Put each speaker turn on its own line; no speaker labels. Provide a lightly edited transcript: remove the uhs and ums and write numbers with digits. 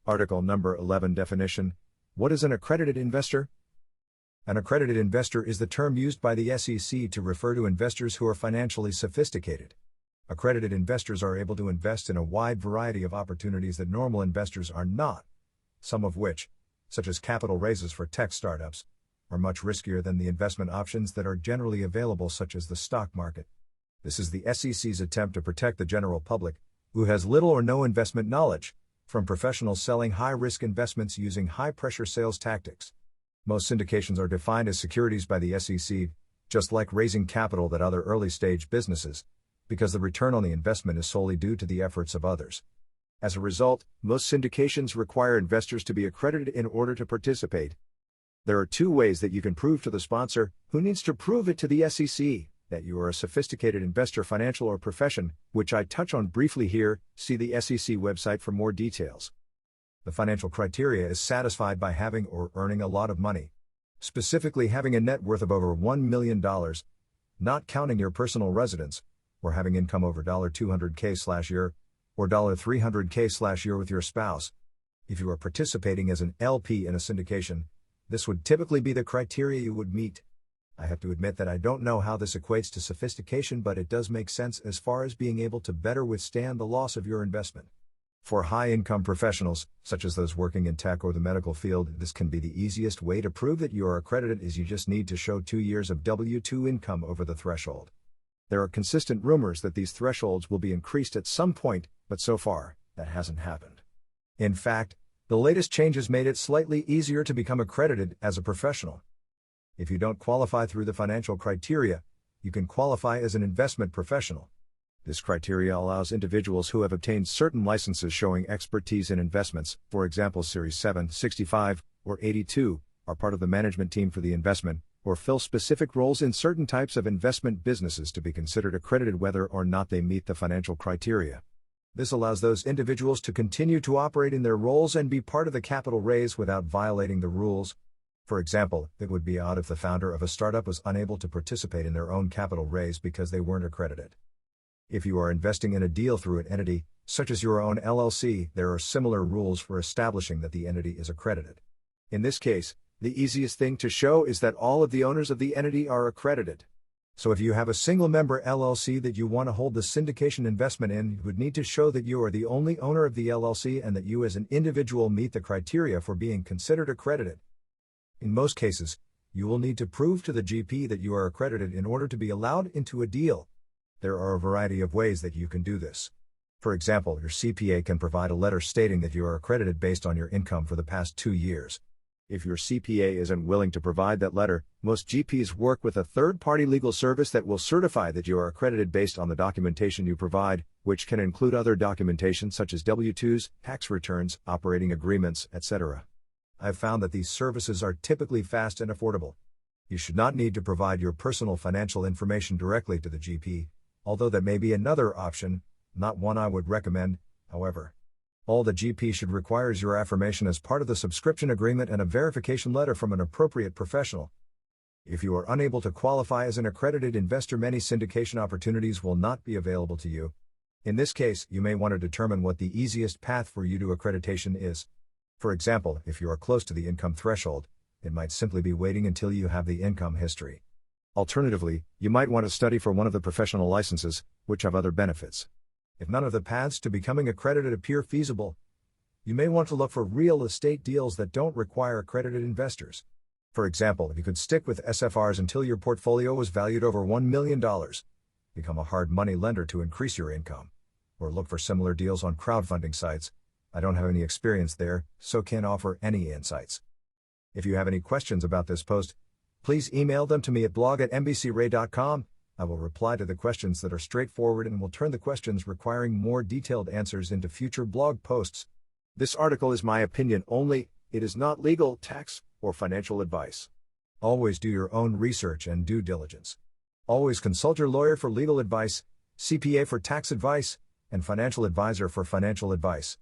Article number 11 Definition. What is an accredited investor? An accredited investor is the term used by the SEC to refer to investors who are financially sophisticated. Accredited investors are able to invest in a wide variety of opportunities that normal investors are not, some of which, such as capital raises for tech startups, are much riskier than the investment options that are generally available, such as the stock market. This is the SEC's attempt to protect the general public, who has little or no investment knowledge, from professionals selling high-risk investments using high-pressure sales tactics. Most syndications are defined as securities by the SEC, just like raising capital that other early-stage businesses, because the return on the investment is solely due to the efforts of others. As a result, most syndications require investors to be accredited in order to participate. There are two ways that you can prove to the sponsor, who needs to prove it to the SEC, that you are a sophisticated investor, financial or profession, which I touch on briefly here. See the SEC website for more details. The financial criteria is satisfied by having or earning a lot of money. Specifically, having a net worth of over $1 million, not counting your personal residence, or having income over $200K/year, or $300K/year with your spouse. If you are participating as an LP in a syndication, this would typically be the criteria you would meet. I have to admit that I don't know how this equates to sophistication, but it does make sense as far as being able to better withstand the loss of your investment. For high-income professionals, such as those working in tech or the medical field, this can be the easiest way to prove that you are accredited, is you just need to show 2 years of W-2 income over the threshold. There are consistent rumors that these thresholds will be increased at some point, but so far, that hasn't happened. In fact, the latest changes made it slightly easier to become accredited as a professional. If you don't qualify through the financial criteria, you can qualify as an investment professional. This criteria allows individuals who have obtained certain licenses showing expertise in investments, for example Series 7, 65, or 82, are part of the management team for the investment, or fill specific roles in certain types of investment businesses to be considered accredited whether or not they meet the financial criteria. This allows those individuals to continue to operate in their roles and be part of the capital raise without violating the rules. For example, it would be odd if the founder of a startup was unable to participate in their own capital raise because they weren't accredited. If you are investing in a deal through an entity, such as your own LLC, there are similar rules for establishing that the entity is accredited. In this case, the easiest thing to show is that all of the owners of the entity are accredited. So if you have a single-member LLC that you want to hold the syndication investment in, you would need to show that you are the only owner of the LLC and that you as an individual meet the criteria for being considered accredited. In most cases, you will need to prove to the GP that you are accredited in order to be allowed into a deal. There are a variety of ways that you can do this. For example, your CPA can provide a letter stating that you are accredited based on your income for the past 2 years. If your CPA isn't willing to provide that letter, most GPs work with a third-party legal service that will certify that you are accredited based on the documentation you provide, which can include other documentation such as W-2s, tax returns, operating agreements, etc. I've found that these services are typically fast and affordable. You should not need to provide your personal financial information directly to the GP, although that may be another option, not one I would recommend, however. All the GP should require is your affirmation as part of the subscription agreement and a verification letter from an appropriate professional. If you are unable to qualify as an accredited investor, many syndication opportunities will not be available to you. In this case, you may want to determine what the easiest path for you to accreditation is. For example, if you are close to the income threshold, it might simply be waiting until you have the income history. Alternatively, you might want to study for one of the professional licenses, which have other benefits. If none of the paths to becoming accredited appear feasible, you may want to look for real estate deals that don't require accredited investors. For example, if you could stick with SFRs until your portfolio was valued over $1 million, become a hard money lender to increase your income, or look for similar deals on crowdfunding sites. I don't have any experience there, so can't offer any insights. If you have any questions about this post, please email them to me at blog@mbcray.com. I will reply to the questions that are straightforward and will turn the questions requiring more detailed answers into future blog posts. This article is my opinion only, it is not legal, tax, or financial advice. Always do your own research and due diligence. Always consult your lawyer for legal advice, CPA for tax advice, and financial advisor for financial advice.